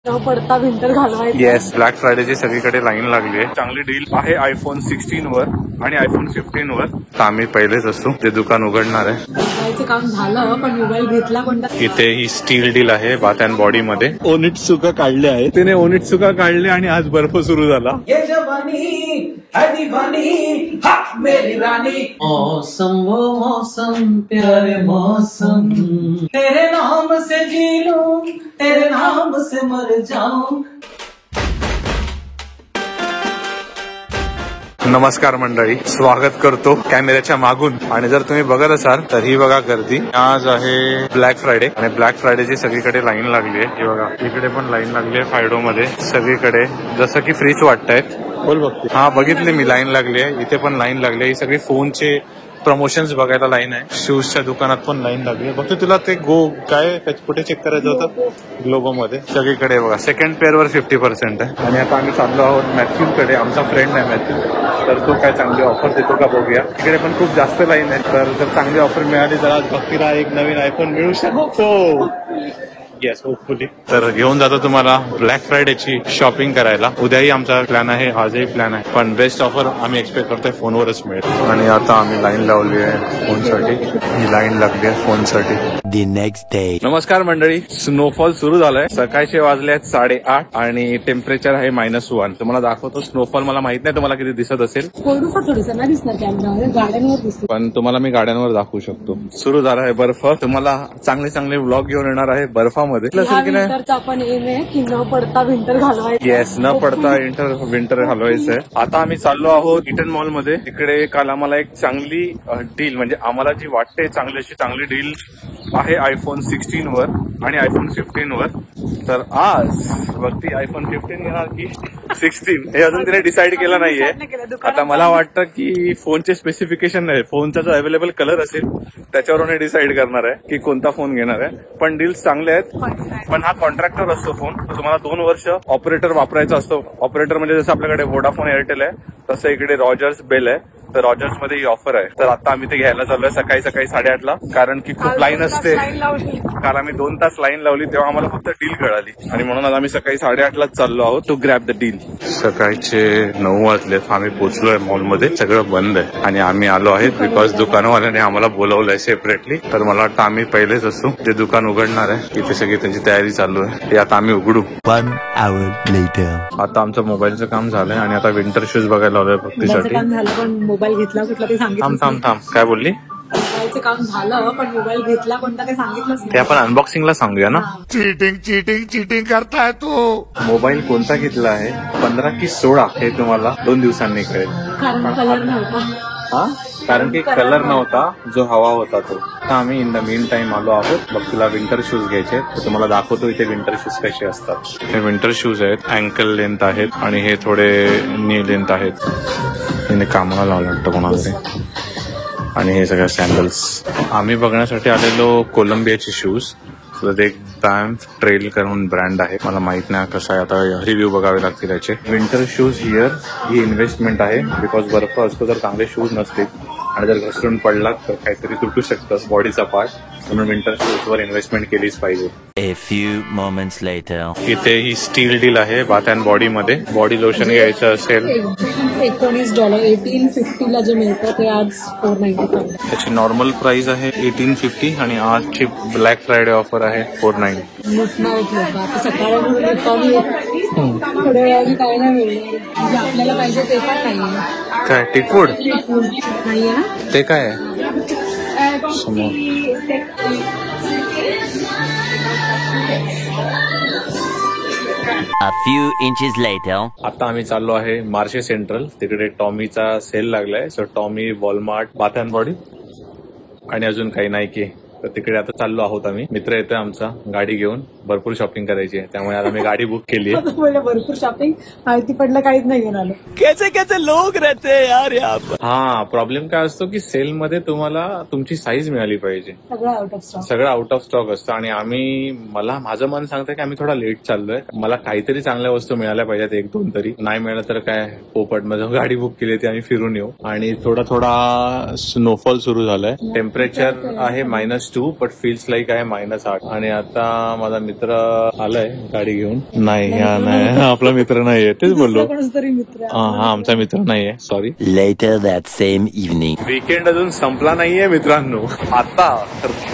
पडता winter घालवायचं. Yes, black फ्रायडेची सगळीकडे line लागली आहे. चांगली डील आहे आयफोन 16 वर आणि आयफोन 15 वर. तर आम्ही पहिलेच असतो ते दुकान उघडणार आहे. मोबाईलचं काम झालं पण मोबाईल घेतला कोणता. इथे ही स्टील डील आहे बाथ अँड बॉडी मध्ये. ओनिटसुका काढले आहे, तिने ओनिटसुका काढले आणि आज बर्फ सुरू झाला. मेरी रानी मौसम वो मौसम प्यारे मौसम, तेरे नाम से जी लूं तेरे नाम से मर जाऊं. नमस्कार मंडळी, स्वागत करतो कॅमेऱ्याच्या मागून. आणि जर तुम्ही बघत असाल तर ही बघा गर्दी. आज आहे ब्लॅक फ्रायडे आणि ब्लॅक फ्रायडेची सगळीकडे लाईन लागली आहे. ही बघा, इकडे पण लाईन लागली आहे फायडो मध्ये. सगळीकडे जसं की फ्रीज वाटतायत. बोल बघते. हा, बघितले मी, लाईन लागली आहे. इथे पण लाईन लागली आहे. ही सगळी फोनचे प्रमोशन्स बघायला लाईन आहे. शूजच्या दुकानात पण लाईन लागली आहे. फक्त तुला ते काय कुठे चेक करायचं होतं? ग्लोबो मध्ये. सगळीकडे बघा, सेकंड पेअरवर 50% आहे. आणि आता आम्ही चाललो आहोत मॅथ्यू कडे. आमचा फ्रेंड आहे मॅथ्यू, तर तो काय चांगली ऑफर देतो का बघूया. इकडे पण खूप जास्त लाईन आहे, तर जर चांगली ऑफर मिळाली तर आज भक्तीला एक नवीन आयफोन मिळू शकतो. Yes, hopefully. तर घेऊन जातो तुम्हाला ब्लॅक फ्रायडेची शॉपिंग करायला. उद्याही आमचा प्लॅन आहे, आजही प्लॅन आहे, पण बेस्ट ऑफर आम्ही एक्सपेक्ट करतोय फोनवरच मिळेल. आणि आता आम्ही लाईन लावली आहे फोनसाठी. ही लाईन लागली आहे फोनसाठी. The next day. नमस्कार मंडळी, स्नोफॉल सुरू झालाय. सकाळचे वाजले आहेत 8:30 आणि टेम्परेचर आहे -1. तुम्हाला दाखवतो स्नोफॉल. मला माहित नाही तुम्हाला किती दिसत असेल, थोडीसं नाही दिसणार कॅमेरावर, गाड्यांवर दिसतो, पण तुम्हाला मी गाड्यांवर दाखवू शकतो. सुरू झाला आहे बर्फ. तुम्हाला चांगले चांगले व्लॉग घेऊन येणार आहे बर्फामध्ये. विंटरचा पण एम आहे की न पडता विंटर घालवायचं. येस, न पडता विंटर घालवायचंय. आता आम्ही चाललो आहोत ईटन मॉल मध्ये. तिकडे काल आम्हाला एक चांगली डील, म्हणजे आम्हाला जी वाटते चांगली अशी चांगली डील आहे आयफोन 16 वर आणि आयफोन 15 वर. तर आज बघती आयफोन 15 घेणार की 16 हे अजून तिने डिसाईड केलं नाहीये. आता मला वाटतं की फोनचे स्पेसिफिकेशन नाही, फोनचा जो अवेलेबल कलर असेल त्याच्यावरून हे डिसाईड करणार आहे की कोणता फोन घेणार आहे. पण डील्स चांगले आहेत. पण हा कॉन्ट्रॅक्टर असतो फोन, तर तुम्हाला 2 वर्ष ऑपरेटर वापरायचा असतो. ऑपरेटर म्हणजे जसं आपल्याकडे वोडाफोन, एअरटेल आहे, तसं इकडे रॉजर्स, बेल आहे. तर रॉजर्स मध्ये ही ऑफर आहे. तर आता आम्ही ते घ्यायला चाललोय सकाळी 8:30ला, कारण की खूप लाईन असते. काल आम्ही 2 तास लाईन लावली, तेव्हा आम्हाला फक्त डील कळाली आणि म्हणून आज आम्ही सकाळी 8:30लाच चाललो आहोत टू ग्रॅब द डील. सकाळचे 9 वाजले. आम्ही पोहोचलोय मॉलमध्ये. सगळं बंद आहे आणि आम्ही आलो आहेत बिकॉज दुकानवाल्याने आम्हाला बोलवलंय सेपरेटली. तर मला वाटतं आम्ही पहिलेच असू ते दुकान उघडणार आहे. इथे सगळी त्यांची तयारी चालू आहे. ते आता आम्ही उघडू. 1 hour later. आता आमचं मोबाईलचं काम झालंय आणि आता विंटर शूज बघायला आलोय भक्तीसाठी. काम झालं पण मोबाईल घेतला कुठला ते सांगितलं. थांब, काय बोलली? मोबाईलचं काम झालं पण मोबाईल घेतला कोणता ते सांगितलंच नाही. ते आपण अनबॉक्सिंगला सांगूया ना. चीटिंग करताय तू. मोबाईल कोणता घेतला आहे, 15 की 16 हे तुम्हाला 2 दिवसांनी कळेल. कारण कलर नव्हता. हा, कारण की कलर नव्हता जो हवा होता तो. आता आम्ही इन द मीन टाइम आलो आहोत. मग तुला विंटर शूज घ्यायचे, तर तुम्हाला दाखवतो इथे विंटर शूज कसे असतात. हे विंटर शूज आहेत, अँकल लेंथ आहेत आणि हे थोडे नी लेंथ आहेत. तिने कामाला लावलं वाटतं कोणाला तरी. आणि हे सगळ्या सॅन्डल्स. आम्ही बघण्यासाठी आलेलो कोलंबियाचे शूज. एक बॅम्फ ट्रेल करून ब्रँड आहे. मला माहित नाही कसं आहे, आता रिव्ह्यू बघावे लागतील याचे. Winter shoes here he investment आहे, बिकॉज बर्फ असतो तर चांगले शूज नसतील आणि जर घसरून पडला तर काहीतरी तुटू शकतं बॉडीचा पार्ट. म्हणून विंटर शूज वर इन्व्हेस्टमेंट केलीच पाहिजे. A few moments later. इथे ही स्टील डील आहे बाथ अँड बॉडी मध्ये. बॉडी लोशन घ्यायचं असेल $19 1850 जे मिळतं ते आज $495. त्याची नॉर्मल प्राइस आहे 1850 आणि आजची ब्लॅक फ्रायडे ऑफर आहे 490. लुटणार लोक आता सकाळी थोड्या वेळाने काय नाही मिळणार. म्हणजे आपल्याला पाहिजे ते पण नाहीये. काय टिकफूड नाहीये ना ते काय आहे समोर. A few inches later. आता आम्ही चाललो आहे मार्शे सेंट्रल. तिकडे टॉमीचा सेल लागलाय. So Tommy, Walmart, bath and body आणि अजून काही नाही की. तर तिकडे आता चाललो आहोत आम्ही. मित्र येतोय आमचा गाडी घेऊन. भरपूर शॉपिंग करायची आहे, त्यामुळे आज आम्ही गाडी बुक केली आहे. भरपूर शॉपिंग, माहिती पडलं काहीच नाही घेऊन आलो. कैसे लोग रहते हैं यार यहाँ पर. हा, प्रॉब्लेम काय असतो की सेल मध्ये तुम्हाला तुमची साईज मिळाली पाहिजे. सगळं आउट ऑफ स्टॉक असतं आणि माझं मन सांगतं की आम्ही थोडा लेट चाललोय. मला काहीतरी चांगल्या वस्तू मिळाल्या पाहिजेत, 1-2 तरी. नाही मिळालं तर काय, पोपट मध्ये गाडी बुक केली ती आम्ही फिरून येऊ. आणि थोडा स्नोफॉल सुरू झालाय. टेम्परेचर आहे -2 बट फील्स लाईक आहे -8. आणि आता माझा मित्र आलाय गाडी घेऊन. नाही आपला मित्र नाहीये, तेच बोललो. तरी मित्र हा आमचा मित्र नाहीये, sorry. Later that same evening. Weekend अजून संपला नाहीये मित्रांनो. आता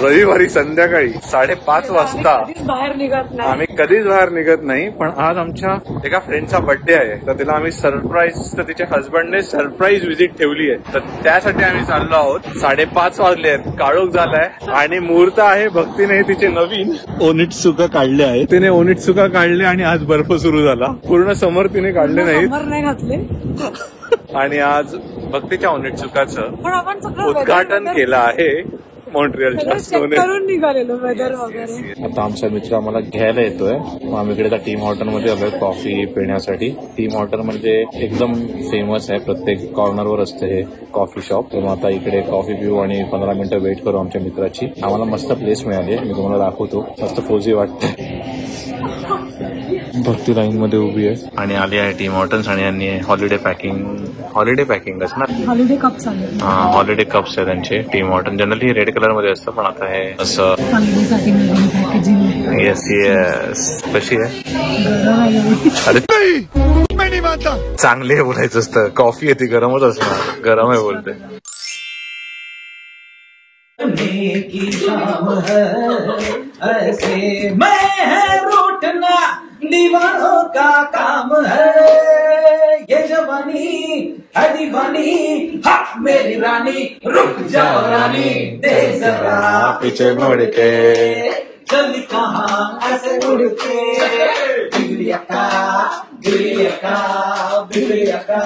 रविवारी संध्याकाळी 5:30 वाजता बाहेर निघत नाही. आम्ही कधीच बाहेर निघत नाही, पण आज आमच्या एका फ्रेंडचा बर्थडे आहे, तर तिला आम्ही सरप्राईज, तर तिच्या हजबंडने सरप्राईज व्हिजिट ठेवली आहे, तर त्यासाठी आम्ही चाललो आहोत. 5:30 वाजले आहेत, काळोख झालाय आणि मुहूर्त आहे. भक्तीने तिचे नवीन ओनिटसुका काढले आहे. तिने ओनिटसुका काढले आणि आज बर्फ सुरू झाला. पूर्ण समर तिने काढले नाहीत नाही घातले. आणि आज भक्तीच्या ओनिटसुकाचं पण आपण सगळं उद्घाटन केलं आहे मॉन्ट्रियलच्या स्नोने. करून निघालेलो वेदर वगैरे. आता आमचा मित्र आम्हाला घ्यायला येतोय. मग आम्ही इकडे टीम हॉटेलमध्ये आलोय कॉफी पिण्यासाठी. टीम हॉटेल म्हणजे एकदम फेमस आहे, प्रत्येक कॉर्नरवर असते हे कॉफी शॉप. तर मग आता इकडे कॉफी पिऊ आणि 15 मिनिटं वेट करू आमच्या मित्राची. आम्हाला मस्त प्लेस मिळाली, मी तुम्हाला दाखवतो. मस्त कोझी वाटते. भक्ती लाईन मध्ये उभी आहे आणि आली आहे टीम हॉटेल्स. आणि यांनी हॉलिडे पॅकिंगच ना, हॉलिडे कप्स आले. हॉलिडे कप्स आहे त्यांचे. Team hotel generally red colour मध्ये असतं, पण आता हे असं हॉलिडेसाठी नवीन पॅकेजिंग. येस कशी आहे. अरे चांगले आहे बोलायचं असतं. कॉफी आहे ती गरमच असणार, गरम आहे बोलते. की शाम है ऐसे मैं है रूठना दीवानों का काम है, ये जवानी है दीवानी, हा मेरी रानी रुक जाओ रानी, देख जरा पीछे मुड़ के चल कहाँ ऐसे उड़ के, बिगड़िया का बिगड़िया का बिगड़िया का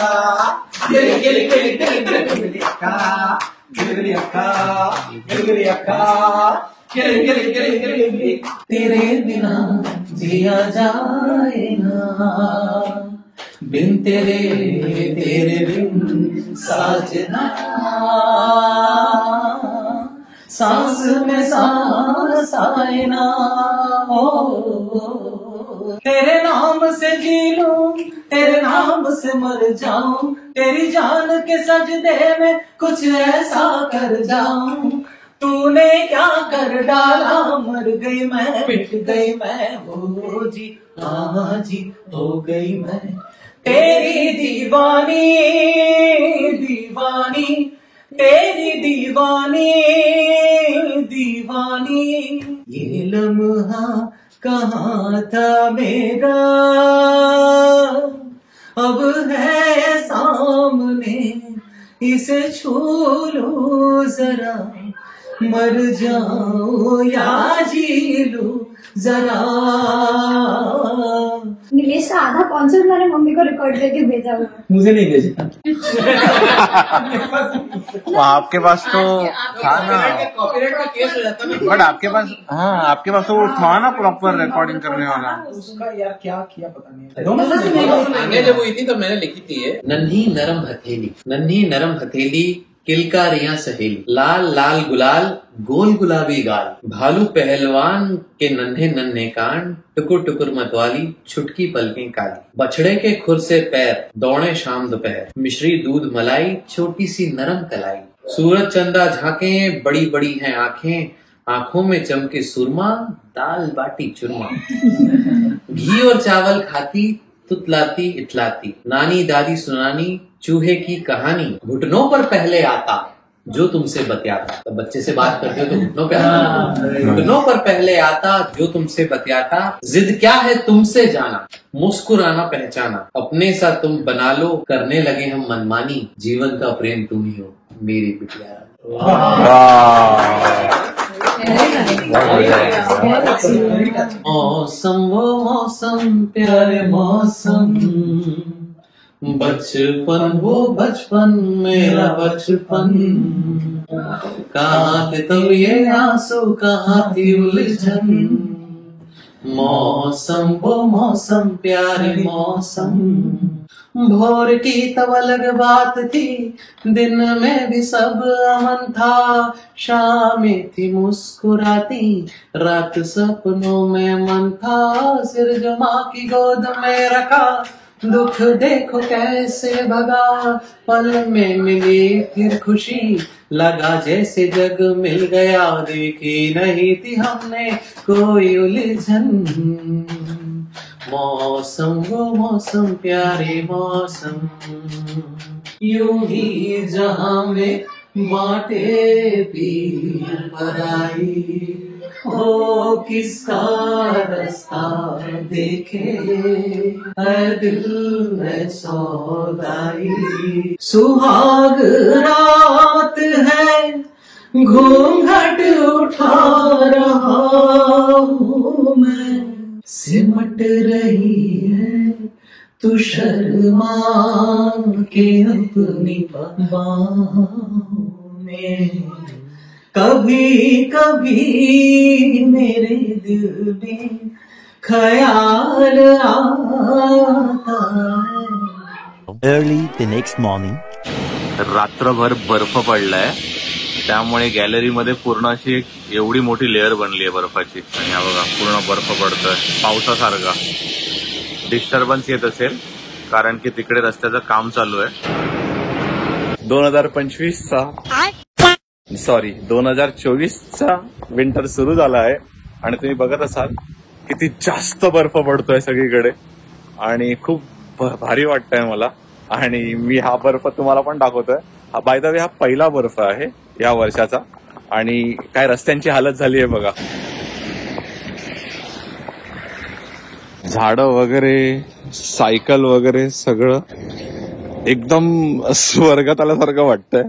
गिली गिली गिली गिली बिगड़िया का गिलिया का गिली तेरे बिना जिया जाए ना, बिन तेरे बिन साजना, सांस में सांस आए ना, तेरे नाम से जी लूं, तेरे नाम से मर जाऊं, तेरी जान के सजदे में कुछ ऐसा कर जाऊं, तूने क्या कर डाला, मर गई मैं, मिट गई मैं, हो जी हाँ जी हो गई मैं, तेरी दीवानी दीवानी, तेरी दीवानी दीवानी, ये लम्हा कहाँ था मेरा, अब है सामने, इसे छू लो जरा, मर जाओ या जी लो जरा. नीलेश का आधा कॉन्सर्ट मैंने मम्मी को रिकॉर्ड करके भेजा हुआ. मुझे नहीं भेजा. आपके पास तो था ना, कॉपीराइट का केस हो जाता ना. बट आपके पास, हाँ आपके पास तो था ना प्रॉपर रिकॉर्डिंग करने वाला. उसका यार क्या किया पता नहीं. आगे जब हुई थी तो मैंने लिखी थी ये, नन्ही नरम हथेली किलकारियां सहेली, लाल लाल गुलाल गोल गुलाबी गाल, भालू पहलवान के नन्हे नन्हे कान, टुकुर टुकुर मतवाली छुटकी पलकें काली, बछड़े के खुर से पैर दौड़े शाम दोपहर, मिश्री दूध मलाई छोटी सी नरम कलाई, सूरज चंदा झांके बड़ी बड़ी हैं आंखें, आंखों में चमके सुरमा दाल बाटी चूरमा, घी और चावल खाती तुतलाती इतलाती, नानी दादी सुनानी चूहे की कहानी, घुटनों पर पहले आता जो तुमसे बतियाता. तो बच्चे से बात करते हो तो घुटनों पे आता, घुटनों पर पहले आता जो तुमसे बतियाता, जिद क्या है तुमसे जाना, मुस्कुराना पहचाना, अपने सा तुम बना लो, करने लगे हम मनमानी, जीवन का प्रेम तुम ही हो मेरी बिटिया. मौसम वो मौसम प्यारे मौसम, बचपन वो बचपन मेरा बचपन, कहाँ थे तब ये आंसू कहाँ थी उलझन, मौसम वो मौसम प्यारे मौसम, भोर की तब अलग बात थी, दिन में भी सब अमन था, शामें थी मुस्कुराती, रात सपनों में मन था, सिर जो माँ की गोद में रखा, दुख देखो कैसे भगा, पल में मिली फिर खुशी, लगा जैसे जग मिल गया, देखी नहीं थी हमने कोई उलझन। मौसम वो मौसम प्यारे मौसम, यूं ही जहां में बाटे पीर पराई, हो किसका रास्ता देखे है दिल है सौदाई। सुहाग रात है घूंघट उठा रहा हूँ मैं, सिमट रही है तू शर्मा के अपनी बाहों में। कभी कभी मेरे दिल में ख्याल आता है। Early the next morning. रात्रभर बर्फ पडलाय, त्यामुळे गॅलरीमध्ये पूर्ण अशी एक एवढी मोठी लेअर बनली आहे बर्फाची. आणि हा बघा पूर्ण बर्फ पडतोय पावसासारखा. डिस्टर्बन्स येत असेल कारण की तिकडे रस्त्याचं काम चालू आहे. 2024चा विंटर सुरू झाला आहे आणि तुम्ही बघत असाल किती जास्त बर्फ पडतोय सगळीकडे आणि खूप भारी वाटतंय मला. आणि मी हा बर्फ तुम्हाला पण दाखवतोय. हा बाय द वे हा पहिला बर्फ आहे या वर्षाचा. आणि काय रस्त्यांची हालत झाली आहे बघा. झाडं वगैरे, सायकल वगैरे सगळं एकदम स्वर्गात आल्यासारखं वाटतंय.